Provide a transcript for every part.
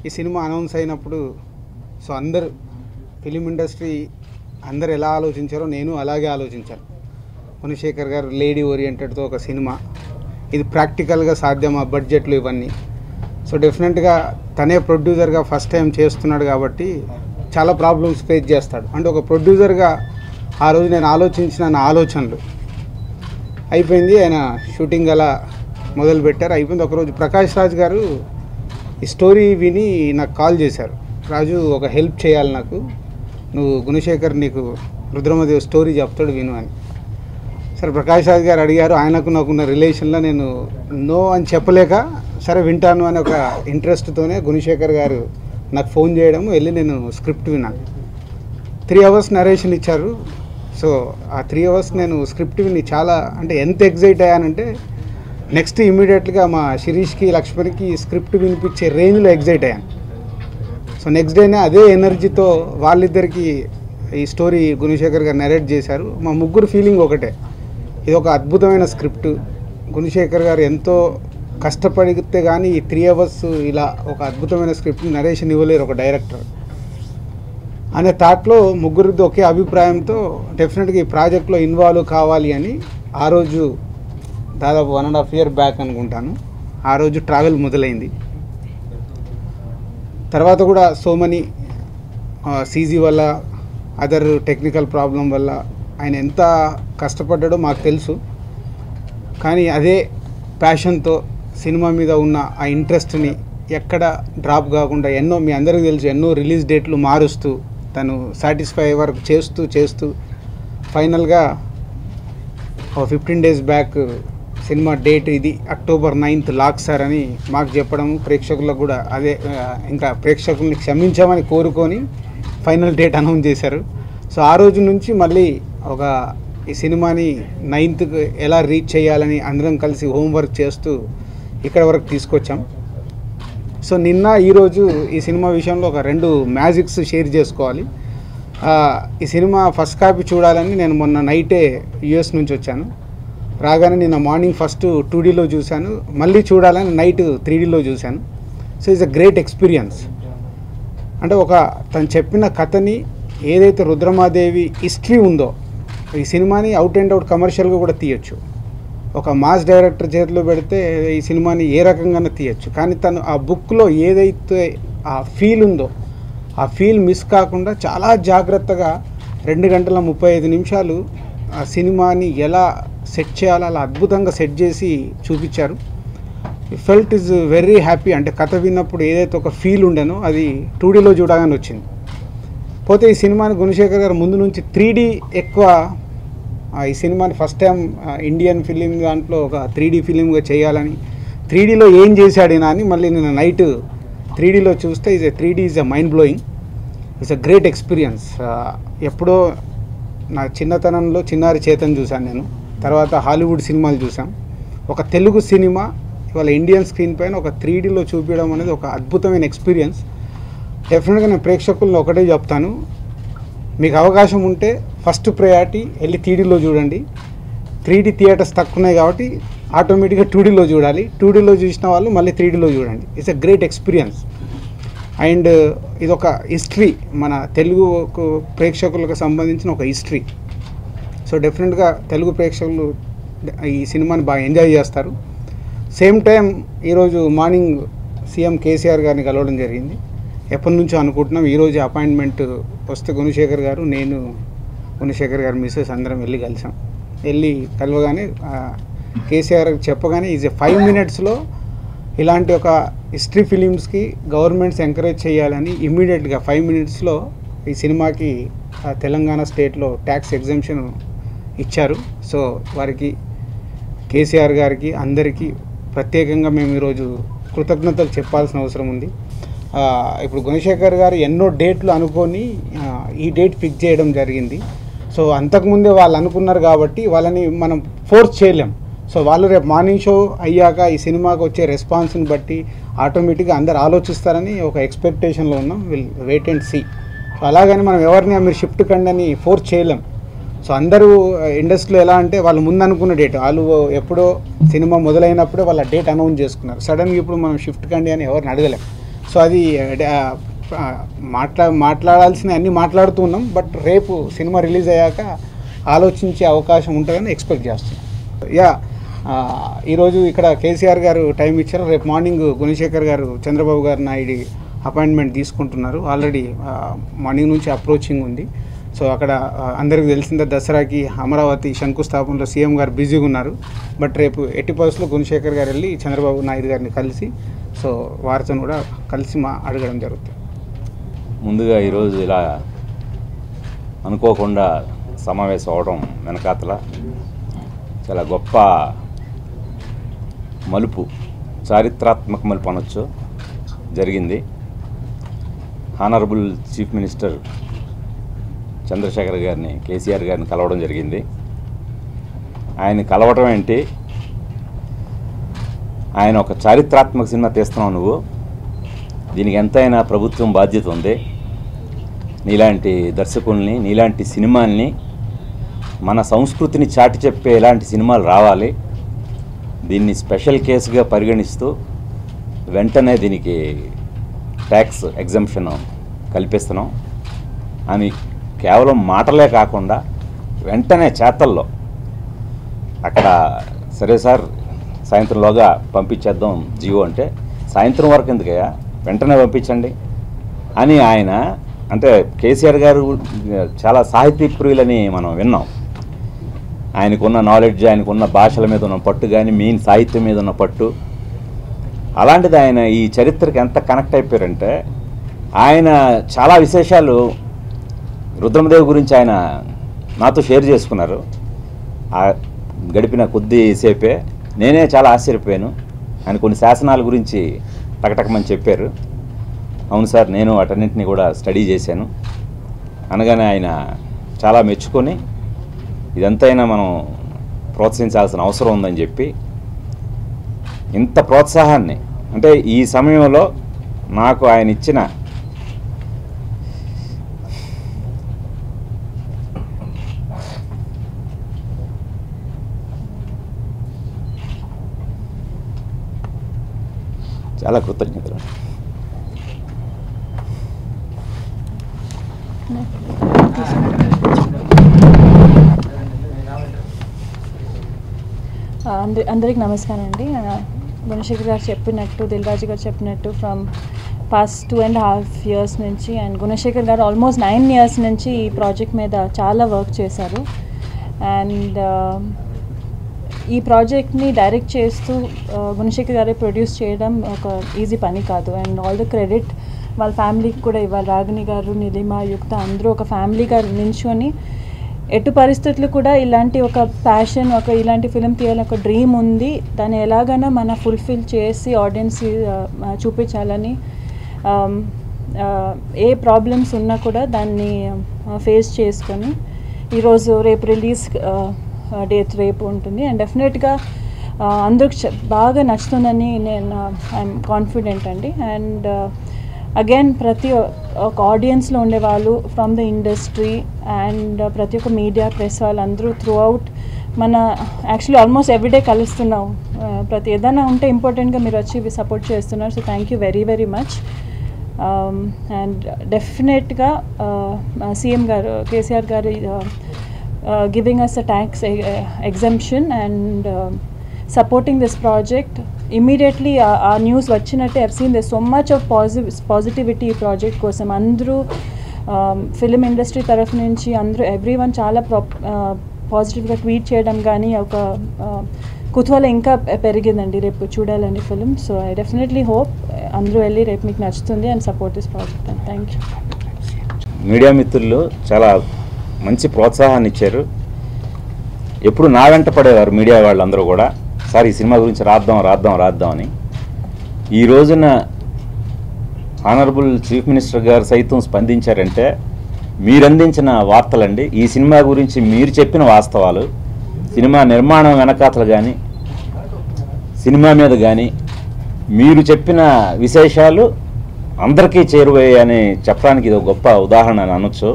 ఈ cinema announce అయినప్పుడు so అందరు ఫిలిం ఇండస్ట్రీ అందరు ఎలా ఆలోచించారో నేను అలాగే ఆలోచించాను. గుణశేఖర్ గారు లేడీ ఓరియంటెడ్తో ఒక సినిమా, ఇది ప్రాక్టికల్గా సాధ్యమా, బడ్జెట్లు ఇవన్నీ. సో డెఫినెట్గా తనే ప్రొడ్యూసర్గా ఫస్ట్ టైం చేస్తున్నాడు కాబట్టి చాలా ప్రాబ్లమ్స్ ఫేస్ చేస్తాడు. అంటే ఒక ప్రొడ్యూసర్గా ఆ రోజు నేను ఆలోచించిన నా ఆలోచనలు అయిపోయింది. ఆయన షూటింగ్ అలా మొదలుపెట్టారు, అయిపోయింది. ఒకరోజు ప్రకాష్ రాజ్ గారు ఈ స్టోరీ విని నాకు కాల్ చేశారు. రాజు, ఒక హెల్ప్ చేయాలి నాకు, నువ్వు గుణశేఖర్ నీకు రుద్రమదేవి స్టోరీ చెప్తాడు విను అని. సరే ప్రకాష్ రాజ్ గారు అడిగారు. ఆయనకు నాకున్న రిలేషన్లో నేను నో అని చెప్పలేక సరే వింటాను అనే ఒక ఇంట్రెస్ట్తోనే గుణశేఖర్ గారు నాకు ఫోన్ చేయడం, వెళ్ళి నేను స్క్రిప్ట్ విన్నాను. 3 hours నరేషన్ ఇచ్చారు. సో ఆ 3 hours నేను స్క్రిప్ట్ విని చాలా అంటే ఎంత ఎగ్జైట్ అయ్యానంటే నెక్స్ట్ ఇమీడియట్గా మా శిరీష్కి లక్ష్మణ్కి స్క్రిప్ట్ వినిపించే రేంజ్లో ఎగ్జైట్ అయ్యాను. సో నెక్స్ట్ డేనే అదే ఎనర్జీతో వాళ్ళిద్దరికి ఈ స్టోరీ గుణశేఖర్ గారు నరేట్ చేశారు. మా ముగ్గురు ఫీలింగ్ ఒకటే, ఇది ఒక అద్భుతమైన స్క్రిప్ట్. గుణశేఖర్ గారు ఎంతో కష్టపడితే కానీ ఈ 3 hours ఇలా ఒక అద్భుతమైన స్క్రిప్ట్ నరేషన్ ఇవ్వలేరు ఒక డైరెక్టర్ అనే థాట్లో ముగ్గురితో ఒకే అభిప్రాయంతో డెఫినెట్గా ఈ ప్రాజెక్ట్లో ఇన్వాల్వ్ కావాలి అని ఆ రోజు దాదాపు 1.5 year బ్యాక్ అనుకుంటాను ఆ రోజు ట్రావెల్ మొదలైంది. తర్వాత కూడా సో మనీ సీజీ వల్ల అదర్ టెక్నికల్ ప్రాబ్లం వల్ల ఆయన ఎంత కష్టపడ్డాడో మాకు తెలుసు. కానీ అదే ప్యాషన్తో సినిమా మీద ఉన్న ఆ ఇంట్రెస్ట్ని ఎక్కడ డ్రాప్ కాకుండా ఎన్నో మీ అందరికీ తెలుసు ఎన్నో రిలీజ్ డేట్లు మారుస్తూ తను సాటిస్ఫై వరకు చేస్తూ ఫైనల్గా 15 days బ్యాక్ సినిమా డేట్ ఇది October 9th లాక్ సార్ అని మాకు చెప్పడం, ప్రేక్షకులకు కూడా అదే ఇంకా ప్రేక్షకుల్ని క్షమించామని కోరుకొని ఫైనల్ డేట్ అనౌన్స్ చేశారు. సో ఆ రోజు నుంచి మళ్ళీ ఒక ఈ సినిమాని 9th ఎలా రీచ్ చేయాలని అందరం కలిసి హోంవర్క్ చేస్తూ ఇక్కడ వరకు తీసుకొచ్చాం. సో నిన్న ఈరోజు ఈ సినిమా విషయంలో ఒక 2 మ్యాజిక్స్ షేర్ చేసుకోవాలి. ఈ సినిమా ఫస్ట్ కాపీ చూడాలని నేను మొన్న నైటే US నుంచి వచ్చాను. రాగానే నిన్న మార్నింగ్ ఫస్ట్ 2Dలో చూశాను, మళ్ళీ చూడాలని నైట్ 3Dలో చూశాను. So it's a great experience. అంటే ఒక తను చెప్పిన కథని ఏదైతే రుద్రమాదేవి హిస్టరీ ఉందో ఈ సినిమాని అవుట్ అండ్ అవుట్ కమర్షియల్గా కూడా తీయచ్చు. ఒక మాస్ డైరెక్టర్ చేతిలో పెడితే ఈ సినిమాని ఏ రకంగానే తీయచ్చు. కానీ తను ఆ బుక్లో ఏదైతే ఆ ఫీల్ ఉందో ఆ ఫీల్ మిస్ కాకుండా చాలా జాగ్రత్తగా 2 గంటల 35 నిమిషాలు ఆ సినిమాని ఎలా సెట్ చేయాలో అలా అద్భుతంగా సెట్ చేసి చూపించారు. Felt is very happy. అంటే కథ విన్నప్పుడు ఏదైతే ఒక ఫీల్ ఉండేనో అది 2Dలో చూడగానే వచ్చింది. పోతే ఈ సినిమాని గుణశేఖర్ గారు ముందు నుంచి 3D ఎక్కువ ఈ సినిమాని ఫస్ట్ టైం ఇండియన్ ఫిలిం దాంట్లో ఒక 3D ఫిలింగా చేయాలని 3Dలో ఏం చేశాడినా అని మళ్ళీ నేను నైట్ 3Dలో చూస్తే 3D is a mind blowing. It's a great experience. ఎప్పుడో నా చిన్నతనంలో చిన్నారి చేతన్ చూశాను నేను, తర్వాత హాలీవుడ్ సినిమాలు చూసాం. ఒక తెలుగు సినిమా ఇవాళ ఇండియన్ స్క్రీన్ పైన ఒక 3Dలో చూపించడం అనేది ఒక అద్భుతమైన ఎక్స్పీరియన్స్. డెఫినెట్గా నేను ప్రేక్షకులను ఒకటే చెప్తాను, మీకు అవకాశం ఉంటే ఫస్ట్ ప్రయారిటీ వెళ్ళి 3Dలో చూడండి. 3D థియేటర్స్ తక్కువ ఉన్నాయి కాబట్టి ఆటోమేటిక్గా 2Dలో చూడాలి. 2Dలో చూసిన వాళ్ళు మళ్ళీ 3Dలో చూడండి. It's a great experience. And ఇదొక హిస్టరీ, మన తెలుగు ప్రేక్షకులకు సంబంధించిన ఒక హిస్టరీ. సో డెఫినెట్గా తెలుగు ప్రేక్షకులు ఈ సినిమాని బాగా ఎంజాయ్ చేస్తారు. సేమ్ టైం ఈరోజు మార్నింగ్ సీఎం కేసీఆర్ గారిని కలవడం జరిగింది. ఎప్పటి నుంచో అనుకుంటున్నాం, ఈరోజు అపాయింట్మెంట్ వస్తే గుణశేఖర్ గారు, నేను, గుణశేఖర్ గారు మిస్సెస్ అందరం వెళ్ళి కలిసాం. వెళ్ళి కలవగానే కేసీఆర్ చెప్పగానే ఈజ్ 5 minutesలో ఇలాంటి ఒక హిస్టరీ ఫిలిమ్స్కి గవర్నమెంట్స్ ఎంకరేజ్ చేయాలని ఇమ్మీడియట్గా 5 minutesలో ఈ సినిమాకి తెలంగాణ స్టేట్లో ట్యాక్స్ ఎగ్జంప్షన్ ఇచ్చారు. సో వారికి కేసీఆర్ గారికి అందరికీ ప్రత్యేకంగా మేము ఈరోజు కృతజ్ఞతలు చెప్పాల్సిన అవసరం ఉంది. ఇప్పుడు గుణశేఖర్ గారు ఎన్నో డేట్లు అనుకొని ఈ డేట్ ఫిక్స్ చేయడం జరిగింది. సో అంతకుముందే వాళ్ళు అనుకున్నారు కాబట్టి వాళ్ళని మనం ఫోర్స్ చేయలేం. సో వాళ్ళు రేపు మార్నింగ్ షో అయ్యాక ఈ సినిమాకి వచ్చే రెస్పాన్స్ని బట్టి ఆటోమేటిక్గా అందరు ఆలోచిస్తారని ఒక ఎక్స్పెక్టేషన్లో ఉన్నాం. Will wait and see. So అలాగని మనం ఎవరిని మీరు షిఫ్ట్ కండి అని ఫోర్స్ చేయలేం. సో అందరూ ఇండస్ట్రీలో ఎలా అంటే వాళ్ళు ముందు అనుకున్న డేట్, వాళ్ళు ఎప్పుడో సినిమా మొదలైనప్పుడే వాళ్ళ డేట్ అనౌన్స్ చేసుకున్నారు. సడన్గా ఇప్పుడు మనం షిఫ్ట్ కండి అని ఎవరిని అడగలేం. సో అది మాట్లాడాల్సిన అన్నీ మాట్లాడుతూ ఉన్నాం. బట్ రేపు సినిమా రిలీజ్ అయ్యాక ఆలోచించే అవకాశం ఉంటుందని ఎక్స్పెక్ట్ చేస్తున్నాం. ఈరోజు ఇక్కడ కేసీఆర్ గారు టైం ఇచ్చారు. రేపు మార్నింగ్ గుణశేఖర్ గారు చంద్రబాబు గారు నాయుడు అపాయింట్మెంట్ తీసుకుంటున్నారు. ఆల్రెడీ మార్నింగ్ నుంచి అప్రోచింగ్ ఉంది. సో అక్కడ అందరికీ తెలిసిందే దసరాకి అమరావతి శంకుస్థాపనలో సీఎం గారు బిజీగా ఉన్నారు. బట్ రేపు ఎట్టి పరిస్థితుల్లో గుణశేఖర్ గారు వెళ్ళి చంద్రబాబు నాయుడు గారిని కలిసి సో వారితో కూడా కలిసి అడగడం జరుగుతుంది. ముందుగా ఈరోజు ఇలా అనుకోకుండా సమావేశం అవడం వెనకాతల చాలా గొప్ప మలుపు, చారిత్రాత్మక మలుపు అనొచ్చు జరిగింది. హానరబుల్ చీఫ్ మినిస్టర్ చంద్రశేఖర్ గారిని, కేసీఆర్ గారిని కలవడం జరిగింది. ఆయన కలవటం ఏంటి, ఆయన ఒక చారిత్రాత్మక సినిమా తీస్తున్నావు నువ్వు, దీనికి ఎంతైనా ప్రభుత్వం బాధ్యత ఉంది, నీలాంటి దర్శకుల్ని, నీలాంటి సినిమాల్ని, మన సంస్కృతిని చాటి చెప్పే ఇలాంటి సినిమాలు రావాలి, దీన్ని స్పెషల్ కేసుగా పరిగణిస్తూ వెంటనే దీనికి ట్యాక్స్ ఎగ్జంప్షన్ కల్పిస్తున్నాం అని కేవలం మాటలే కాకుండా వెంటనే చేతల్లో అక్కడ సరే సార్ సాయంత్రంలోగా పంపించేద్దాం జీవో అంటే, సాయంత్రం వరకు ఎందుకయ్యా, వెంటనే పంపించండి అని ఆయన అంటే కేసీఆర్ గారు చాలా సాహితీ ప్రియులని మనం విన్నాం. ఆయనకున్న నాలెడ్జ్, ఆయనకున్న భాషల మీద ఉన్న పట్టు కానీ మెయిన్ సాహిత్యం మీద ఉన్న పట్టు, అలాంటిది ఆయన ఈ చరిత్రకి ఎంత కనెక్ట్ అయిపోయారంటే ఆయన చాలా విశేషాలు రుద్రమదేవి గురించి ఆయన నాతో షేర్ చేసుకున్నారు. గడిపిన కొద్దిసేపే నేనే చాలా ఆశ్చర్యపోయాను. ఆయన కొన్ని శాసనాల గురించి టకటకమని చెప్పారు. అవును సార్, నేను వాటన్నింటినీ కూడా స్టడీ చేశాను అనగానే ఆయన చాలా మెచ్చుకొని ఇదంతైనా మనం ప్రోత్సహించాల్సిన అవసరం ఉందని చెప్పి ఇంత ప్రోత్సాహాన్ని, అంటే ఈ సమయంలో నాకు ఆయన ఇచ్చిన చాలా కృతజ్ఞతలు. అందరికి నమస్కారం అండి. గుణశేఖర్ గారు చెప్పినట్టు, దిల్ రాజు గారు చెప్పినట్టు ఫ్రమ్ పాస్ట్ 2.5 years నుంచి, అండ్ గుణశేఖర్ గారు ఆల్మోస్ట్ 9 years నుంచి ఈ ప్రాజెక్ట్ మీద చాలా వర్క్ చేశారు. అండ్ ఈ ప్రాజెక్ట్ని డైరెక్ట్ చేస్తూ గుణశేఖర్ గారే ప్రొడ్యూస్ చేయడం ఒక ఈజీ పని కాదు. అండ్ ఆల్ ద క్రెడిట్ వాళ్ళ ఫ్యామిలీకి కూడా ఇవాళ రాగిణి గారు, నిలిమా, యుక్త అందరూ ఒక ఫ్యామిలీగా నించుని ఎటు పరిస్థితులు కూడా ఇలాంటి ఒక ప్యాషన్, ఒక ఇలాంటి ఫిలిం తీయాలని ఒక డ్రీమ్ ఉంది, దాన్ని ఎలాగైనా మన ఫుల్ఫిల్ చేసి ఆడియన్స్ చూపించాలని, ఏ ప్రాబ్లమ్స్ ఉన్నా కూడా దాన్ని ఫేస్ చేసుకొని ఈరోజు రేపు రిలీజ్ డేట్ రేపు ఉంటుంది. అండ్ డెఫినెట్గా అందరికి బాగా నచ్చుతుందని నేను ఐఎమ్ కాన్ఫిడెంట్ అండి. అండ్ అగైన్ ప్రతి ఒక ఆడియన్స్లో ఉండేవాళ్ళు ఫ్రమ్ ద ఇండస్ట్రీ అండ్ ప్రతి ఒక్క మీడియా, ప్రెస్ వాళ్ళందరూ త్రూ అవుట్ మన యాక్చువల్లీ ఆల్మోస్ట్ ఎవ్రీడే కలుస్తున్నాం. ప్రతి ఏదైనా ఉంటే ఇంపార్టెంట్గా మీరు వచ్చి సపోర్ట్ చేస్తున్నారు. So thank you very very much. And డెఫినెట్గా సీఎం గారు, కేసీఆర్ గారు giving us a tax exemption and supporting this project immediately. Our news vachinate I've seen there's so much of positivity project kosam andru film industry taraf nunchi andru everyone chaala positive ga tweet cheyadam gaani oka కుతూహలం ఇంకా పెరిగిందండి రేపు చూడాలని film. So I definitely hope అందరూ వెళ్ళి రేపు మీకు నచ్చుతుంది and support this project. And thank you. Media మిత్రులు చాలా మంచి ప్రోత్సాహాన్ని ఇచ్చారు. ఎప్పుడు నా వెంట పడేవారు మీడియా వాళ్ళందరూ కూడా, సార్ ఈ సినిమా గురించి రాద్దాం అని. ఈ రోజున ఆనరబుల్ చీఫ్ మినిస్టర్ గారు సైతం స్పందించారంటే మీరు అందించిన వార్తలండి. ఈ సినిమా గురించి మీరు చెప్పిన వాస్తవాలు, సినిమా నిర్మాణం వెనకాతలు కానీ, సినిమా మీద కానీ మీరు చెప్పిన విశేషాలు అందరికీ చేరువయ్యాయని చెప్పడానికి ఇది ఒక గొప్ప ఉదాహరణ అని అనొచ్చు.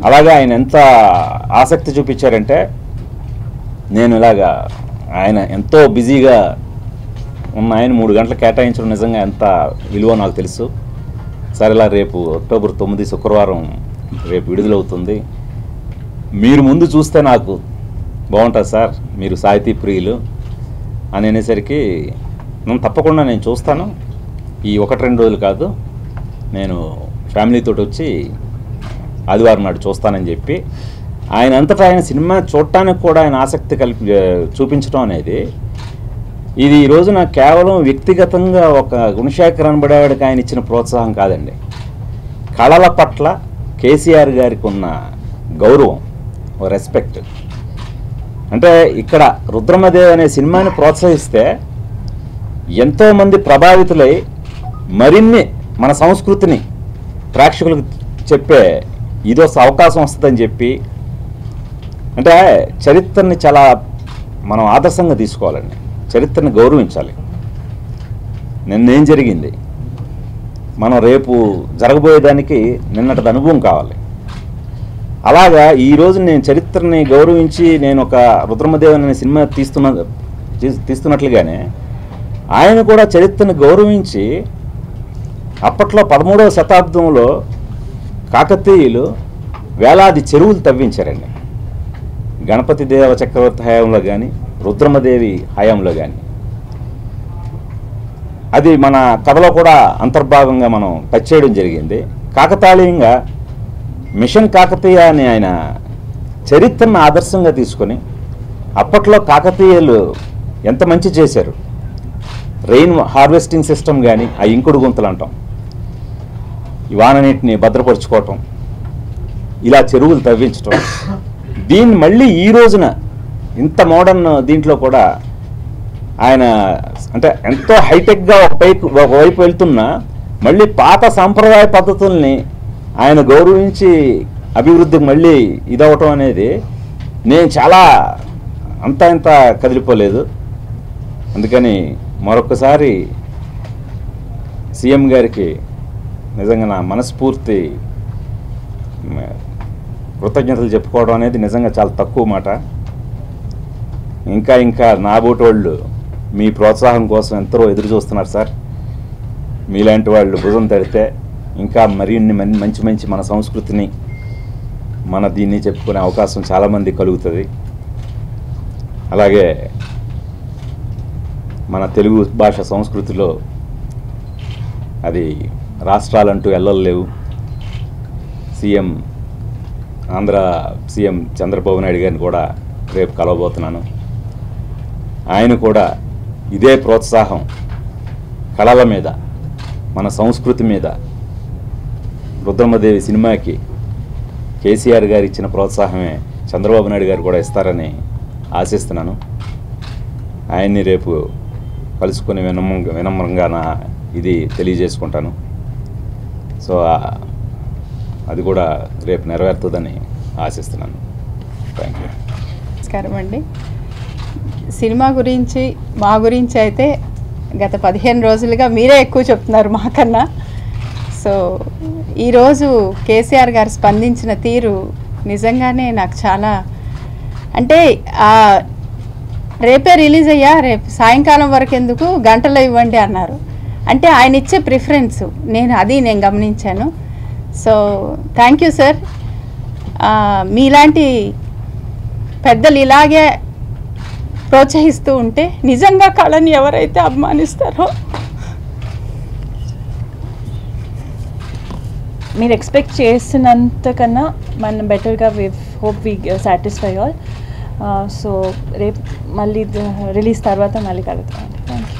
అలాగే ఆయన ఎంత ఆసక్తి చూపించారంటే, నేను ఇలాగా ఆయన ఎంతో బిజీగా ఉన్న ఆయన 3 గంటలు కేటాయించడం నిజంగా ఎంత విలువ నాకు తెలుసు. సరేలా రేపు అక్టోబర్ 9 శుక్రవారం రేపు విడుదలవుతుంది. మీరు ముందు చూస్తే నాకు బాగుంటుంది సార్, మీరు సాహితీ ప్రియులు అని అనేసరికి తప్పకుండా నేను చూస్తాను. ఈ 1-2 రోజులు కాదు, నేను ఫ్యామిలీతో వచ్చి ఆదివారం నాడు చూస్తానని చెప్పి ఆయన అంతటా ఆయన సినిమా చూడటానికి కూడా ఆయన ఆసక్తి చూపించడం అనేది ఇది ఈ రోజున కేవలం వ్యక్తిగతంగా ఒక గుణశేఖర్ అనబడేవాడికి ఆయన ఇచ్చిన ప్రోత్సాహం కాదండి. కళల పట్ల కేసీఆర్ గారికి ఉన్న గౌరవం, రెస్పెక్ట్. అంటే ఇక్కడ రుద్రమదేవి అనే సినిమాని ప్రోత్సహిస్తే ఎంతోమంది ప్రభావితులై మరిన్ని మన సంస్కృతిని ప్రేక్షకులకు చెప్పే ఇదో అవకాశం వస్తుందని చెప్పి, అంటే చరిత్రని చాలా మనం ఆదర్శంగా తీసుకోవాలండి, చరిత్రని గౌరవించాలి. నిన్నేం జరిగింది, మనం రేపు జరగబోయేదానికి నిన్నటి అనుభవం కావాలి. అలాగా ఈరోజు నేను చరిత్రని గౌరవించి నేను ఒక రుద్రమదేవి అనే సినిమా తీస్తున్నట్లుగానే ఆయన కూడా చరిత్రను గౌరవించి అప్పట్లో 13వ శతాబ్దంలో కాకతీయులు వేలాది చెరువులు తవ్వించారండి. గణపతి దేవ చక్రవర్తి హయాంలో కానీ రుద్రమదేవి హయాంలో కానీ. అది మన కథలో కూడా అంతర్భాగంగా మనం టచ్ చేయడం జరిగింది. కాకతాళీయంగా మిషన్ కాకతీయ అని ఆయన చరిత్రను ఆదర్శంగా తీసుకొని అప్పట్లో కాకతీయులు ఎంత మంచి చేశారు. రెయిన్ హార్వెస్టింగ్ సిస్టమ్ కానీ, ఆ ఇంకుడు గుంతలు అంటాం, ఈ వాననీటిని భద్రపరుచుకోవటం, ఇలా చెరువులు తవ్వించటం, దీన్ని మళ్ళీ ఈ రోజున ఇంత మోడర్న్ దీంట్లో కూడా ఆయన అంటే ఎంతో హైటెక్గా ఒకవైపు వెళ్తున్నా మళ్ళీ పాత సాంప్రదాయ పద్ధతుల్ని ఆయన గౌరవించి అభివృద్ధికి మళ్ళీ ఇదవటం అనేది నేను చాలా ఇంత కదిలిపోలేదు. అందుకని మరొకసారి సీఎం గారికి నిజంగా నా మనస్ఫూర్తి కృతజ్ఞతలు చెప్పుకోవడం అనేది నిజంగా చాలా తక్కువ మాట. ఇంకా నాబోటోళ్ళు మీ ప్రోత్సాహం కోసం ఎంతో ఎదురు చూస్తున్నారు సార్. మీలాంటి వాళ్ళు భుజం తడితే ఇంకా మరిన్ని మంచి మన సంస్కృతిని మన దీన్ని చెప్పుకునే అవకాశం చాలామంది కలుగుతుంది. అలాగే మన తెలుగు భాష సంస్కృతిలో అది రాష్ట్రాలంటూ ఎల్లలేవు. ఆంధ్ర సీఎం చంద్రబాబు నాయుడు గారిని కూడా రేపు కలవబోతున్నాను. ఆయన కూడా ఇదే ప్రోత్సాహం కళల మీద, మన సంస్కృతి మీద, రుద్రమదేవి సినిమాకి కేసీఆర్ గారు ఇచ్చిన ప్రోత్సాహమే చంద్రబాబు నాయుడు గారు కూడా ఇస్తారని ఆశిస్తున్నాను. ఆయన్ని రేపు కలుసుకొని వినమ్రంగా నా ఇది తెలియజేసుకుంటాను. సో అది కూడా రేపు నెరవేరుతుందని ఆశిస్తున్నాను. Thank you. నమస్కారం అండి. సినిమా గురించి మా గురించి అయితే గత 15 రోజులుగా మీరే ఎక్కువ చెప్తున్నారు మాకన్నా. సో ఈరోజు కేసీఆర్ గారు స్పందించిన తీరు నిజంగానే నాకు చాలా, అంటే రేపే రిలీజ్ అయ్యా, రేపు సాయంకాలం వరకు ఎందుకు, గంటలో ఇవ్వండి అన్నారు. అంటే ఆయన ఇచ్చే ప్రిఫరెన్స్ నేను గమనించాను. So thank you sir. మీలాంటి పెద్దలు ఇలాగే ప్రోత్సహిస్తూ ఉంటే నిజంగా కళని ఎవరైతే అభిమానిస్తారో, మీరు ఎక్స్పెక్ట్ చేసినంతకన్నా మనం బెటర్గా hope we satisfy all. So రేపు మళ్ళీ రిలీజ్ తర్వాత మళ్ళీ కలుగుతామండి. Thank you.